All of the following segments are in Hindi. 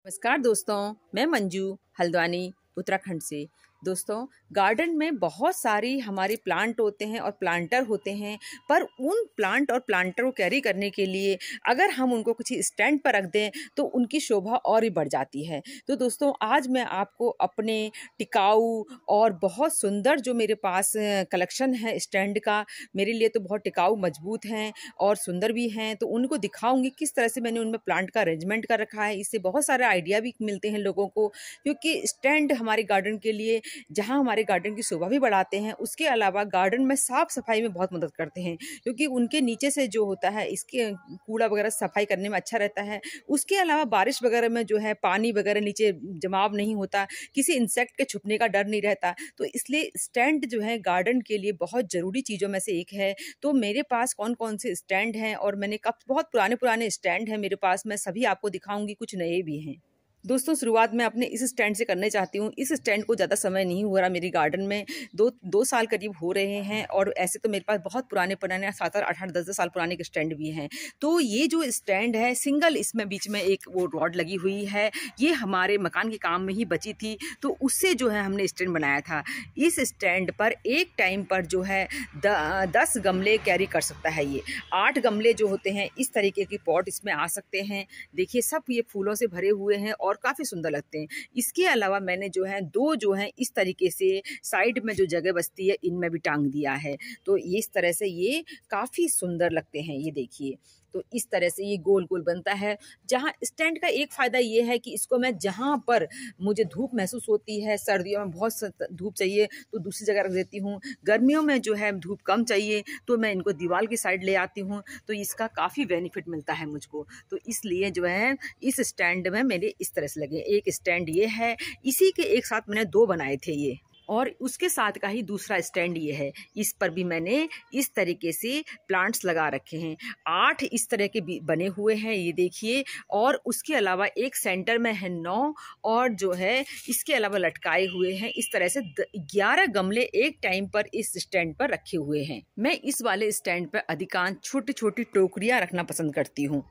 नमस्कार दोस्तों, मैं मंजू हल्द्वानी उत्तराखंड से। दोस्तों, गार्डन में बहुत सारी हमारे प्लांट होते हैं और प्लांटर होते हैं, पर उन प्लांट और प्लांटर को कैरी करने के लिए अगर हम उनको किसी स्टैंड पर रख दें तो उनकी शोभा और भी बढ़ जाती है। तो दोस्तों, आज मैं आपको अपने टिकाऊ और बहुत सुंदर जो मेरे पास कलेक्शन है स्टैंड का, मेरे लिए तो बहुत टिकाऊ, मजबूत हैं और सुंदर भी हैं, तो उनको दिखाऊंगी किस तरह से मैंने उनमें प्लांट का अरेंजमेंट कर रखा है। इससे बहुत सारे आइडिया भी मिलते हैं लोगों को, क्योंकि स्टैंड हमारे गार्डन के लिए जहाँ हमारे गार्डन की शोभा भी बढ़ाते हैं, उसके अलावा गार्डन में साफ सफाई में बहुत मदद करते हैं, क्योंकि उनके नीचे से जो होता है इसके कूड़ा वगैरह सफाई करने में अच्छा रहता है। उसके अलावा बारिश वगैरह में जो है पानी वगैरह नीचे जमाव नहीं होता, किसी इंसेक्ट के छुपने का डर नहीं रहता। तो इसलिए स्टैंड जो है गार्डन के लिए बहुत ज़रूरी चीज़ों में से एक है। तो मेरे पास कौन कौन से स्टैंड हैं और मैंने कब बहुत पुराने पुराने स्टैंड हैं मेरे पास, मैं सभी आपको दिखाऊंगी, कुछ नए भी हैं। दोस्तों, शुरुआत मैं अपने इस स्टैंड से करने चाहती हूँ। इस स्टैंड को ज़्यादा समय नहीं हो रहा, मेरी गार्डन में दो साल करीब हो रहे हैं, और ऐसे तो मेरे पास बहुत पुराने पुराने 7-8 8 10 साल पुराने के स्टैंड भी हैं। तो ये जो स्टैंड है सिंगल, इसमें बीच में एक वो रॉड लगी हुई है, ये हमारे मकान के काम में ही बची थी, तो उससे जो है हमने स्टैंड बनाया था। इस स्टैंड पर एक टाइम पर जो है 10 गमले कैरी कर सकता है। ये 8 गमले जो होते हैं इस तरीके की पॉट इसमें आ सकते हैं। देखिए, सब ये फूलों से भरे हुए हैं और काफ़ी सुंदर लगते हैं। इसके अलावा मैंने जो है 2 जो है इस तरीके से साइड में जो जगह बचती है इनमें भी टांग दिया है। तो ये इस तरह से ये काफ़ी सुंदर लगते हैं। ये देखिए, तो इस तरह से ये गोल गोल बनता है। जहाँ स्टैंड का एक फ़ायदा ये है कि इसको मैं जहाँ पर मुझे धूप महसूस होती है, सर्दियों में बहुत धूप चाहिए तो दूसरी जगह रख देती हूँ, गर्मियों में जो है धूप कम चाहिए तो मैं इनको दीवार की साइड ले आती हूँ। तो इसका काफ़ी बेनिफिट मिलता है मुझको। तो इसलिए जो है इस स्टैंड में मेरे इस तरह से लगे। एक स्टैंड ये है, इसी के एक साथ मैंने 2 बनाए थे ये, और उसके साथ का ही दूसरा स्टैंड ये है। इस पर भी मैंने इस तरीके से प्लांट्स लगा रखे हैं। 8 इस तरह के बने हुए हैं, ये देखिए। और उसके अलावा एक सेंटर में है 9, और जो है इसके अलावा लटकाए हुए हैं। इस तरह से 11 गमले एक टाइम पर इस स्टैंड पर रखे हुए हैं। मैं इस वाले स्टैंड पर अधिकांश छोटी छोटी टोकरियाँ रखना पसंद करती हूँ।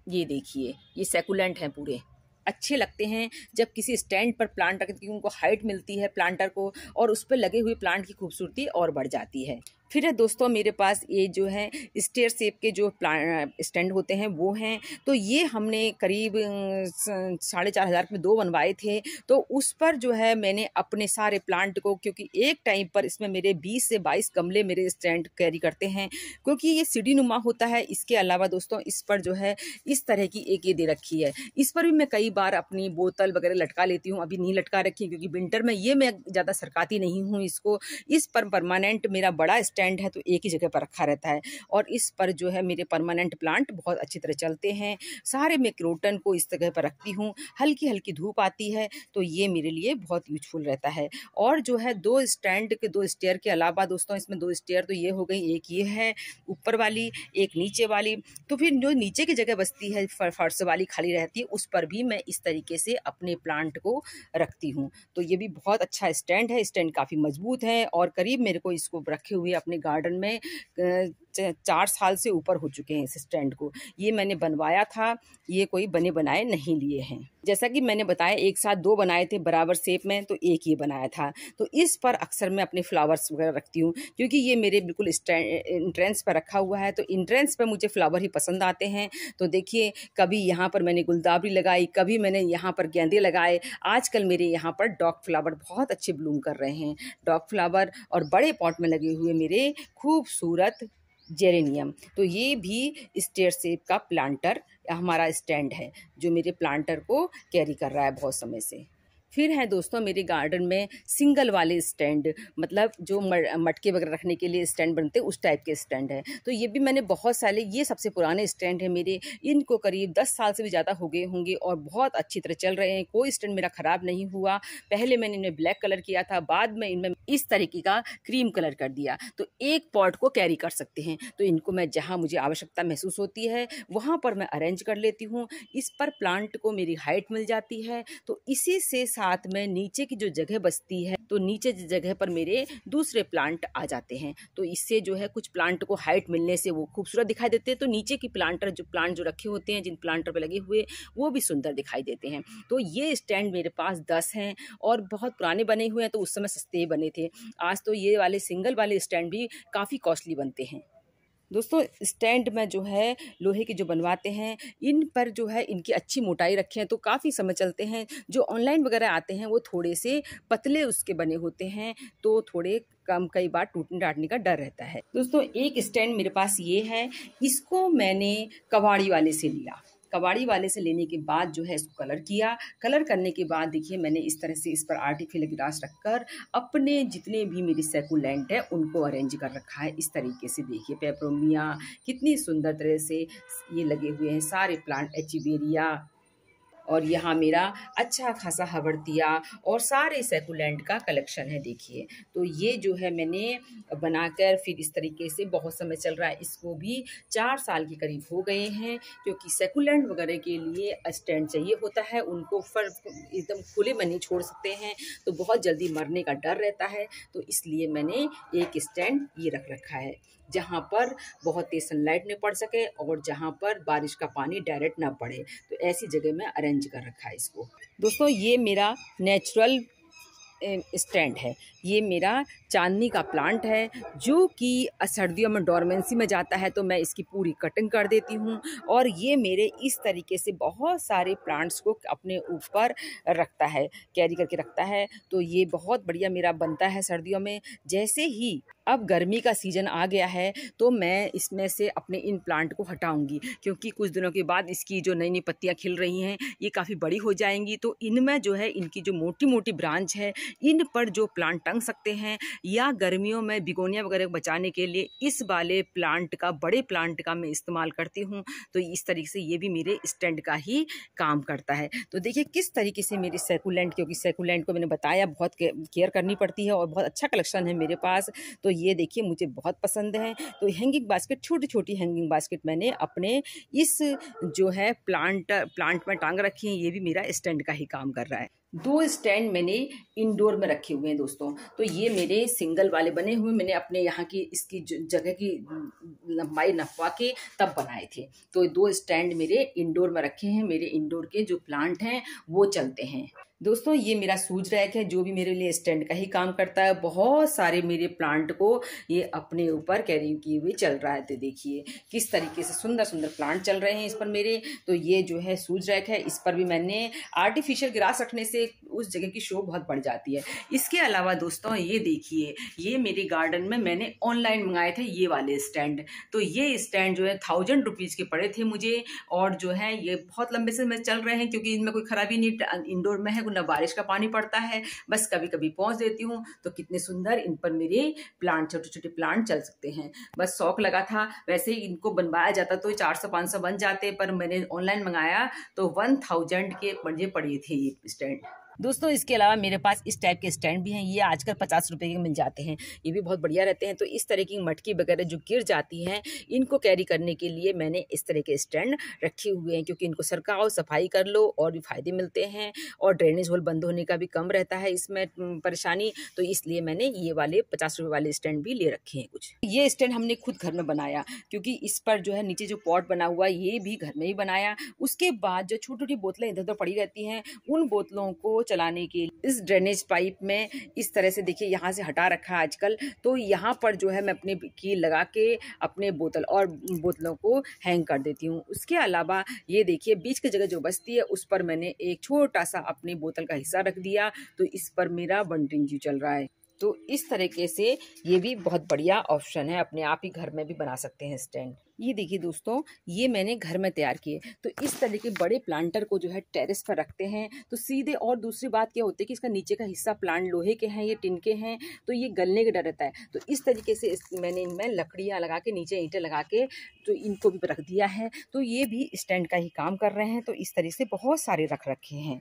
ये देखिए, ये सैकुलेंट हैं पूरे, अच्छे लगते हैं जब किसी स्टैंड पर प्लांट रखते हैं, उनको हाइट मिलती है प्लांटर को, और उस पर लगे हुए प्लांट की खूबसूरती और बढ़ जाती है। फिर है दोस्तों, मेरे पास ये जो है स्टेयर शेप के जो स्टैंड होते हैं वो हैं। तो ये हमने करीब 4,500 में 2 बनवाए थे। तो उस पर जो है मैंने अपने सारे प्लांट को, क्योंकि एक टाइम पर इसमें मेरे 20 से 22 गमले मेरे स्टैंड कैरी करते हैं, क्योंकि ये सीढ़ी नुमा होता है। इसके अलावा दोस्तों, इस पर जो है इस तरह की एक ये दे रखी है, इस पर भी मैं कई बार अपनी बोतल वगैरह लटका लेती हूँ। अभी नहीं लटका रखी क्योंकि विंटर में ये मैं ज़्यादा सरकाती नहीं हूँ इसको। इस पर परमानेंट मेरा बड़ा स्टैंड है तो एक ही जगह पर रखा रहता है, और इस पर जो है मेरे परमानेंट प्लांट बहुत अच्छी तरह चलते हैं। सारे मैं क्रोटन को इस जगह पर रखती हूँ। हल्की हल्की धूप आती है तो ये मेरे लिए बहुत यूजफुल रहता है। और जो है 2 स्टैंड के 2 स्टेयर के अलावा दोस्तों, इसमें 2 स्टेयर तो ये हो गई, एक ये है ऊपर वाली, एक नीचे वाली। तो फिर जो नीचे की जगह बचती है फर्श वाली खाली रहती है, उस पर भी मैं इस तरीके से अपने प्लांट को रखती हूँ। तो ये भी बहुत अच्छा स्टैंड है। स्टैंड काफ़ी मजबूत है, और करीब मेरे को इसको रखे हुए अपने गार्डन में 4 साल से ऊपर हो चुके हैं इस स्टैंड को। ये मैंने बनवाया था, ये कोई बने बनाए नहीं लिए हैं। जैसा कि मैंने बताया, एक साथ 2 बनाए थे बराबर शेप में, तो एक ये बनाया था। तो इस पर अक्सर मैं अपने फ्लावर्स वगैरह रखती हूँ, क्योंकि ये मेरे बिल्कुल इंट्रेंस पर रखा हुआ है, तो इंट्रेंस पर मुझे फ्लावर ही पसंद आते हैं। तो देखिए, कभी यहाँ पर मैंने गुलदावरी लगाई, कभी मैंने यहाँ पर गेंदे लगाए। आजकल मेरे यहाँ पर डॉग फ्लावर बहुत अच्छे ब्लूम कर रहे हैं। डॉग फ्लावर और बड़े पॉट में लगे हुए मेरे खूबसूरत जेरेनियम। तो ये भी स्टेयर शेप का प्लांटर हमारा स्टैंड है, जो मेरे प्लांटर को कैरी कर रहा है बहुत समय से। फिर है दोस्तों मेरे गार्डन में सिंगल वाले स्टैंड, मतलब जो मटके वगैरह रखने के लिए स्टैंड बनते हैं, उस टाइप के स्टैंड है। तो ये भी मैंने बहुत सारे, ये सबसे पुराने स्टैंड है मेरे, इनको करीब 10 साल से भी ज़्यादा हो गए होंगे और बहुत अच्छी तरह चल रहे हैं। कोई स्टैंड मेरा ख़राब नहीं हुआ। पहले मैंने इनमें ब्लैक कलर किया था, बाद में इनमें इस तरीके का क्रीम कलर कर दिया। तो एक पॉट को कैरी कर सकते हैं। तो इनको मैं जहाँ मुझे आवश्यकता महसूस होती है वहाँ पर मैं अरेंज कर लेती हूँ। इस पर प्लांट को मेरी हाइट मिल जाती है। तो इसी से साथ में नीचे की जो जगह बचती है, तो नीचे जगह पर मेरे दूसरे प्लांट आ जाते हैं। तो इससे जो है कुछ प्लांट को हाइट मिलने से वो खूबसूरत दिखाई देते हैं, तो नीचे की प्लांट जो रखे होते हैं, जिन प्लांटर पे लगे हुए, वो भी सुंदर दिखाई देते हैं। तो ये स्टैंड मेरे पास 10 हैं और बहुत पुराने बने हुए हैं, तो उस समय सस्ते बने थे। आज तो ये वाले सिंगल वाले स्टैंड भी काफ़ी कॉस्टली बनते हैं। दोस्तों, स्टैंड में जो है लोहे के जो बनवाते हैं, इन पर जो है इनकी अच्छी मोटाई रखें तो काफ़ी समय चलते हैं। जो ऑनलाइन वगैरह आते हैं वो थोड़े से पतले उसके बने होते हैं, तो थोड़े कम, कई बार टूटने डाटने का डर रहता है। दोस्तों, एक स्टैंड मेरे पास ये है, इसको मैंने कबाड़ी वाले से लिया। कबाड़ी वाले से लेने के बाद जो है इसको कलर किया। कलर करने के बाद देखिए मैंने इस तरह से इस पर आर्टिफिशियल ग्रास रखकर अपने जितने भी मेरी सैकुलेंट है उनको अरेंज कर रखा है। इस तरीके से देखिए पेपरोमिया कितनी सुंदर तरह से ये लगे हुए हैं, सारे प्लांट, एचिवेरिया, और यहाँ मेरा अच्छा खासा हवर्तिया और सारे सैकुलेंट का कलेक्शन है देखिए। तो ये जो है मैंने बनाकर फिर इस तरीके से बहुत समय चल रहा है, इसको भी 4 साल के करीब हो गए हैं, क्योंकि सैकुलेंट वगैरह के लिए स्टैंड चाहिए होता है, उनको एकदम खुले में नहीं छोड़ सकते हैं, तो बहुत जल्दी मरने का डर रहता है। तो इसलिए मैंने एक स्टैंड ये रख रखा है, जहाँ पर बहुत तेज सनलाइट न पड़ सके और जहाँ पर बारिश का पानी डायरेक्ट ना पड़े, तो ऐसी जगह में अरेंज कर रखा है इसको। दोस्तों, ये मेरा नेचुरल स्टैंड है। ये मेरा चांदनी का प्लांट है, जो कि सर्दियों में डोरमेंसी में जाता है, तो मैं इसकी पूरी कटिंग कर देती हूँ और ये मेरे इस तरीके से बहुत सारे प्लांट्स को अपने ऊपर रखता है, कैरी करके रखता है। तो ये बहुत बढ़िया मेरा बनता है सर्दियों में। जैसे ही अब गर्मी का सीज़न आ गया है, तो मैं इसमें से अपने इन प्लांट को हटाऊंगी, क्योंकि कुछ दिनों के बाद इसकी जो नई नई पत्तियां खिल रही हैं, ये काफ़ी बड़ी हो जाएंगी। तो इनमें जो है इनकी जो मोटी मोटी ब्रांच है, इन पर जो प्लांट टंग सकते हैं, या गर्मियों में बिगोनिया वगैरह बचाने के लिए इस वाले प्लांट का, बड़े प्लांट का मैं इस्तेमाल करती हूँ। तो इस तरीके से ये भी मेरे स्टैंड का ही काम करता है। तो देखिए किस तरीके से मेरी सैकुलेंट, क्योंकि सैकुलेंट को मैंने बताया बहुत केयर करनी पड़ती है और बहुत अच्छा कलेक्शन है मेरे पास। तो ये देखिए मुझे बहुत पसंद है। तो हैंगिंग बास्केट, छोटी छोटी हैंगिंग बास्केट मैंने अपने इस जो है प्लांट में टांग रखी है। ये भी मेरा स्टैंड का ही काम कर रहा है। 2 स्टैंड मैंने इंडोर में रखे हुए हैं दोस्तों। तो ये मेरे सिंगल वाले बने हुए, मैंने अपने यहाँ की इसकी जगह की लंबाई नपवा के तब बनाए थे। तो 2 स्टैंड मेरे इंडोर में रखे हैं। मेरे इंडोर के जो प्लांट हैं वो चलते हैं। दोस्तों, ये मेरा सूज रैक है, जो भी मेरे लिए स्टैंड का ही काम करता है। बहुत सारे मेरे प्लांट को ये अपने ऊपर कैरी किए हुए चल रहा है। तो देखिए किस तरीके से सुंदर सुंदर प्लांट चल रहे हैं इस पर मेरे। तो ये जो है सूज रैक है, इस पर भी मैंने आर्टिफिशियल ग्रास रखने से उस जगह की शो बहुत बढ़ जाती है। इसके अलावा दोस्तों ये देखिए, ये मेरे गार्डन में मैंने ऑनलाइन मंगाए थे ये वाले स्टैंड। तो ये स्टैंड जो है 1000 रुपीज़ के पड़े थे मुझे, और जो है ये बहुत लंबे से में चल रहे हैं, क्योंकि इनमें कोई खराबी नहीं, इंडोर में है, ना बारिश का पानी पड़ता है, बस कभी कभी पहुंच देती हूँ। तो कितने सुंदर इन पर मेरे प्लांट, छोटे छोटे प्लांट चल सकते हैं। बस शौक लगा था, वैसे ही इनको बनवाया जाता तो 400-500 बन जाते, पर मैंने ऑनलाइन मंगाया तो 1000 के मुझे पड़े थे ये स्टैंड। दोस्तों, इसके अलावा मेरे पास इस टाइप के स्टैंड भी हैं। ये आजकल 50 रुपए के मिल जाते हैं, ये भी बहुत बढ़िया रहते हैं। तो इस तरह की मटकी वगैरह जो गिर जाती हैं, इनको कैरी करने के लिए मैंने इस तरह के स्टैंड रखे हुए हैं, क्योंकि इनको सरकाओ, सफाई कर लो और भी फायदे मिलते हैं, और ड्रेनेज होल बंद होने का भी कम रहता है इसमें परेशानी। तो इसलिए मैंने ये वाले 50 रुपये वाले स्टैंड भी ले रखे हैं कुछ। ये स्टैंड हमने खुद घर में बनाया, क्योंकि इस पर जो है नीचे जो पॉट बना हुआ है ये भी घर में ही बनाया। उसके बाद जो छोटी छोटी बोतलें इधर उधर पड़ी रहती हैं, उन बोतलों को चलाने के लिए इस ड्रेनेज पाइप में इस तरह से देखिए यहाँ से हटा रखा है आजकल। तो यहाँ पर जो है मैं अपने कील लगा के अपने बोतलों को हैंग कर देती हूँ। उसके अलावा ये देखिए बीच की जगह जो बचती है उस पर मैंने एक छोटा सा अपनी बोतल का हिस्सा रख दिया। तो इस पर मेरा बंटिंग जी चल रहा है। तो इस तरीके से ये भी बहुत बढ़िया ऑप्शन है, अपने आप ही घर में भी बना सकते हैं स्टैंड। ये देखिए दोस्तों, ये मैंने घर में तैयार किए। तो इस तरह के बड़े प्लांटर को जो है टेरेस पर रखते हैं तो सीधे, और दूसरी बात क्या होती है कि इसका नीचे का हिस्सा प्लांट लोहे के हैं, ये टिन के हैं, तो ये गलने का डर रहता है। तो इस तरीके से मैंने इनमें लकड़ियाँ लगा के, नीचे ईंटें लगा के, तो इनको भी रख दिया है। तो ये भी स्टैंड का ही काम कर रहे हैं। तो इस तरीके से बहुत सारे रख रखे हैं।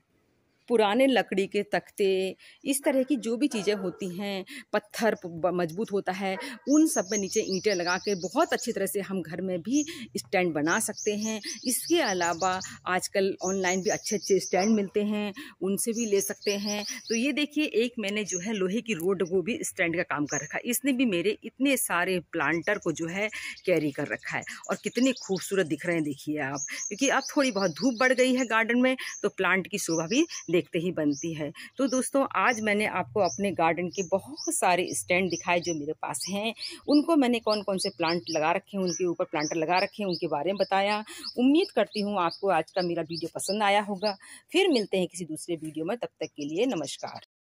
पुराने लकड़ी के तख्ते, इस तरह की जो भी चीज़ें होती हैं, पत्थर मजबूत होता है, उन सब में नीचे ईंटें लगा के बहुत अच्छी तरह से हम घर में भी स्टैंड बना सकते हैं। इसके अलावा आजकल ऑनलाइन भी अच्छे-अच्छे स्टैंड मिलते हैं, उनसे भी ले सकते हैं। तो ये देखिए, एक मैंने जो है लोहे की रोड वो भी स्टैंड का काम कर रखा है। इसने भी मेरे इतने सारे प्लांटर को जो है कैरी कर रखा है, और कितने खूबसूरत दिख रहे हैं देखिए आप। क्योंकि अब थोड़ी बहुत धूप बढ़ गई है गार्डन में, तो प्लांट की शोभा भी देखते ही बनती है। तो दोस्तों, आज मैंने आपको अपने गार्डन के बहुत सारे स्टैंड दिखाए जो मेरे पास हैं। उनको मैंने कौन कौन से प्लांट लगा रखे हैं, उनके ऊपर प्लांटर लगा रखे हैं, उनके बारे में बताया। उम्मीद करती हूँ आपको आज का मेरा वीडियो पसंद आया होगा। फिर मिलते हैं किसी दूसरे वीडियो में, तब तक के लिए नमस्कार।